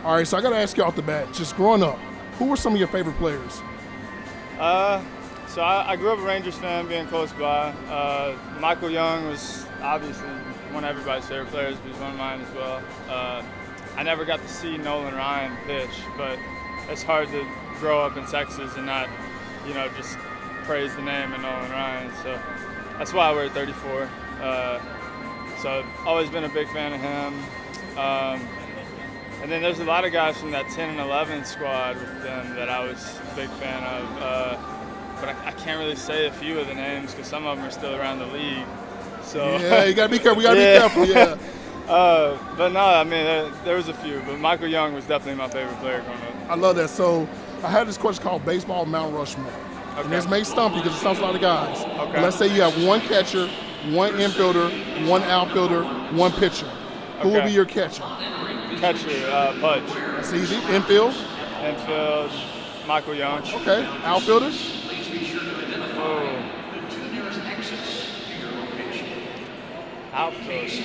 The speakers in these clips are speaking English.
All right, so I got to ask you off the bat, just growing up, who were some of your favorite players? So I grew up a Rangers fan, being close by. Michael Young was obviously one of everybody's favorite players, but he's one of mine as well. I never got to see Nolan Ryan pitch, but it's hard to grow up in Texas and not, just praise the name of Nolan Ryan. So that's why I wear 34. So I've always been a big fan of him. And then there's a lot of guys from that 10 and 11 squad with them that I was a big fan of. But I can't really say a few of the names because some of them are still around the league. So yeah, you gotta be careful. You gotta be careful. Yeah. But no, I mean there was a few. But Michael Young was definitely my favorite player growing up. I love that. So I had this question called Baseball Mount Rushmore. Okay. And this may stump you because it stumps a lot of guys. Okay. But let's say you have one catcher, one infielder, one outfielder, one pitcher. Who will be your catcher? Catcher, Pudge. That's easy. Infield? Infield, Michael Young. Okay. Outfielder? Oh. Outfielder.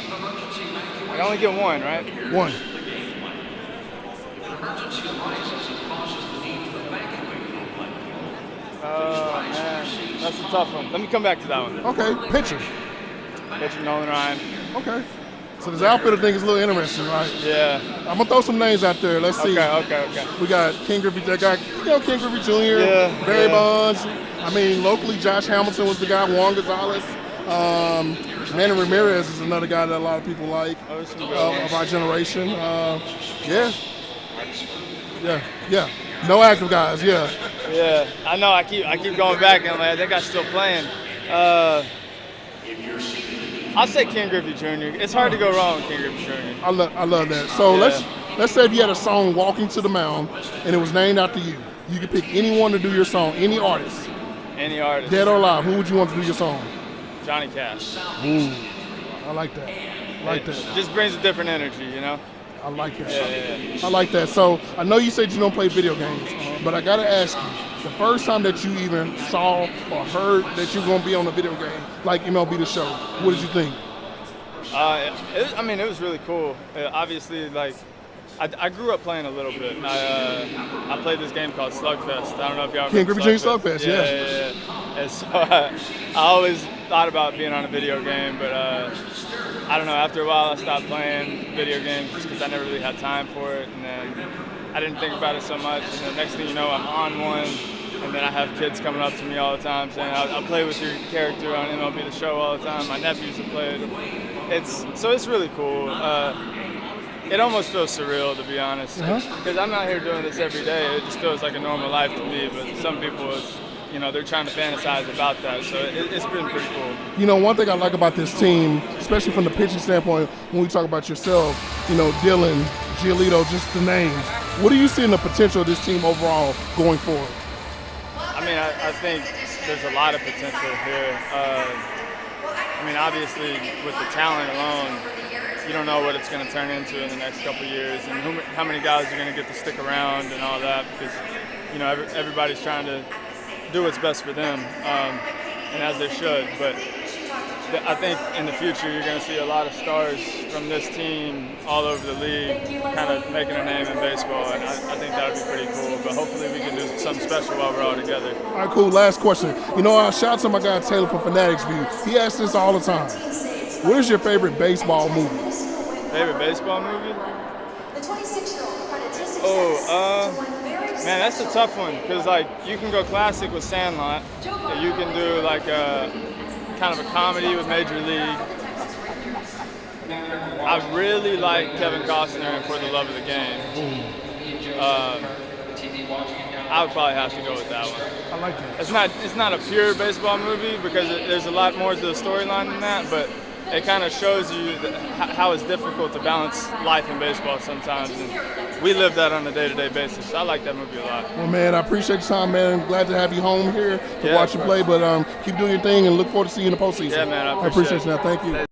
I only get one, right? One. Man, that's a tough one. Let me come back to that one. Okay. Pitcher? Pitcher, Nolan Ryan. Okay. So this outfielder thing is a little interesting, right? Yeah. I'm gonna throw some names out there. Let's see. Okay. We got King Griffey, that guy, King Griffey Jr., Barry Bonds. I mean, locally, Josh Hamilton was the guy, Juan Gonzalez. Manny Ramirez is another guy that a lot of people like of our generation. Yeah. No active guys, yeah. Yeah, I know. I keep going back and I'm like, that guy's still playing. I'll say King Griffey Jr. It's hard to go wrong with King Griffey Jr. I love that. So let's say if you had a song, Walking to the Mound, and it was named after you. You could pick anyone to do your song, any artist. Any artist. Dead or alive, who would you want to do your song? Johnny Cash. Ooh, I like that. It just brings a different energy, I like that. Yeah. I like that. So I know you said you don't play video games, but I got to ask you, the first time that you even saw or heard that you're going to be on a video game, like MLB The Show, what did you think? It was really cool. Obviously, I grew up playing a little bit. I played this game called Slugfest. I don't know if y'all remember King Griffey Jr. Slugfest, yeah. And so I always thought about being on a video game, but I don't know. After a while, I stopped playing video games just because I never really had time for it, and then I didn't think about it so much. And the next thing you know, I'm on one, and then I have kids coming up to me all the time saying, "I'll play with your character on MLB The Show all the time." My nephews have played. It's really cool. It almost feels surreal, to be honest, because I'm not here doing this every day. It just feels like a normal life to me. But some people, they're trying to fantasize about that. So it's been pretty cool. One thing I like about this team, especially from the pitching standpoint, when we talk about yourself, Dylan, Giolito, just the names. What do you see in the potential of this team overall going forward? I think there's a lot of potential here. Obviously, with the talent alone, you don't know what it's going to turn into in the next couple of years, and how many guys are going to get to stick around and all that, because everybody's trying to do what's best for them, and as they should. But I think in the future you're going to see a lot of stars from this team all over the league kind of making a name in baseball, and I think that would be pretty cool. But hopefully we can do something special while we're all together. All right, cool. Last question. I shout out to my guy Taylor from Fanatics View. He asks this all the time. What is your favorite baseball movie? Favorite baseball movie? Man, that's a tough one, because you can go classic with Sandlot, you can do kind of a comedy with Major League. I really like Kevin Costner in For the Love of the Game. I would probably have to go with that one. I like that. It's not a pure baseball movie because there's a lot more to the storyline than that, but it kind of shows you how it's difficult to balance life and baseball sometimes, and we live that on a day-to-day basis. So I like that movie a lot. Well, man, I appreciate your time, man. I'm glad to have you home here to watch you play, but keep doing your thing and look forward to seeing you in the postseason. Yeah, man, I appreciate it. Thank you.